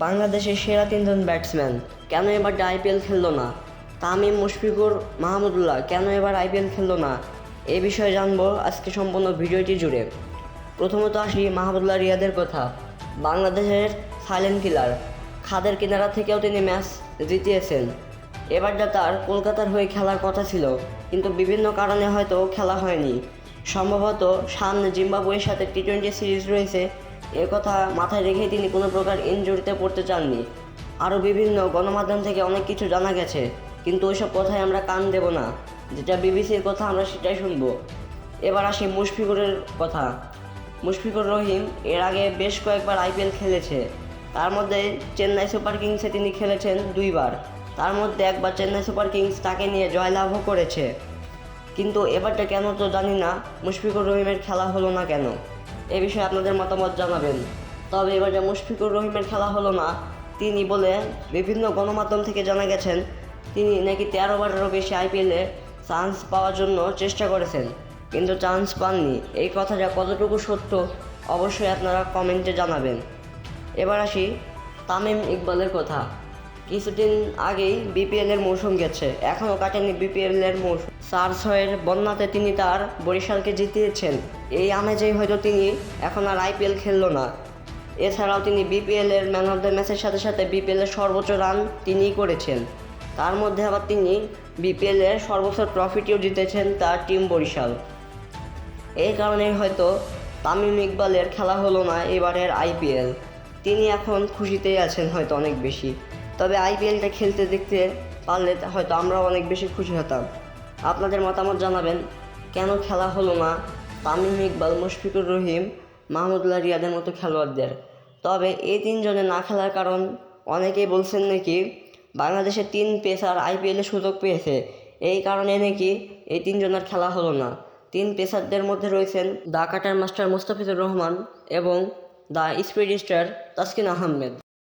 বাংলাদেশের সেরা তিনজন ব্যাটসম্যান কেন এবার আইপিএল খেললো না? তামিম, মুশফিকুর, মাহমুদুল্লাহ কেন এবার আইপিএল খেললো না? এ বিষয়ে জানবো আজকে সম্পূর্ণ ভিডিওটি জুড়ে। প্রথমত আসি মাহমুদুল্লাহ রিয়াদের কথা। বাংলাদেশের সাইলেন্ট কিলার, খাদের কিনারা থেকেও তিনি ম্যাচ জিতিয়েছেন। এবারটা তার কলকাতার হয়ে খেলার কথা ছিল, কিন্তু বিভিন্ন কারণে হয়তো খেলা হয়নি। সম্ভবত সামনে জিম্বাবুয়ের সাথে টি-20 সিরিজ রয়েছে, এ কথা মাথায় রেখেই তিনি কোনো প্রকার ইনজুরিতে পড়তে চাননি। আরও বিভিন্ন গণমাধ্যম থেকে অনেক কিছু জানা গেছে, কিন্তু ওইসব কথায় আমরা কান দেব না। যেটা বিবিসির কথা আমরা সেটাই শুনবো। এবার আসি মুশফিকুরের কথা। মুশফিকুর রহিম এর আগে বেশ কয়েকবার আইপিএল খেলেছে। তার মধ্যে চেন্নাই সুপার কিংসে তিনি খেলেছেন 2বার। তার মধ্যে একবার চেন্নাই সুপার কিংস তাকে নিয়ে জয়লাভও করেছে। কিন্তু এবারটা কেন তো জানি না, মুশফিকুর রহিমের খেলা হলো না কেন? এ বিষয়ে আপনাদের মতামত জানাবেন। তবে এবার যে মুশফিকুর রহিমের খেলা হলো না, তিনি বলে বিভিন্ন গণমাধ্যম থেকে জানা গেছেন তিনি নাকি 13বারেরও বেশি আইপিএলে চান্স পাওয়ার জন্য চেষ্টা করেছেন, কিন্তু চান্স পাননি। এই কথাটা কতটুকু সত্য অবশ্যই আপনারা কমেন্টে জানাবেন। এবার আসি তামিম ইকবালের কথা। কিছুদিন আগেই বিপিএলের মৌসুম গেছে, এখনও কাটেনি বিপিএলের মৌসুম। 4-6-এর বন্যাতে তিনি তার বরিশালকে জিতিয়েছেন। এই আমেজেই হয়তো তিনি এখন আর আইপিএল খেললো না। এছাড়াও তিনি বিপিএলের ম্যান অফ দ্য ম্যাচের সাথে সাথে বিপিএলের সর্বোচ্চ রান তিনিই করেছেন। তার মধ্যে আবার তিনি বিপিএলের সর্বোচ্চ ট্রফিটিও জিতেছেন তার টিম বরিশাল। এই কারণেই হয়তো তামিম ইকবালের খেলা হলো না এবারের আইপিএল। তিনি এখন খুশিতেই আছেন হয়তো অনেক বেশি। তবে আইপিএলটা খেলতে দেখতে পারলে হয়তো আমরাও অনেক বেশি খুশি হতাম। আপনাদের মতামত জানাবেন, কেন খেলা হলো না তামিম ইকবাল, মুশফিকুর রহিম, মাহমুদুল্লাহ রিয়াদের মতো খেলোয়াড়দের? তবে এই তিনজনে না খেলার কারণ অনেকেই বলছেন নাকি বাংলাদেশের 3 পেসার আইপিএলে সুযোগ পেয়েছে, এই কারণে নাকি এই তিনজনের খেলা হলো না। 3 পেসারদের মধ্যে রয়েছেন the cutter master Mustafizur Rahman এবং the speed star Taskin Ahmed.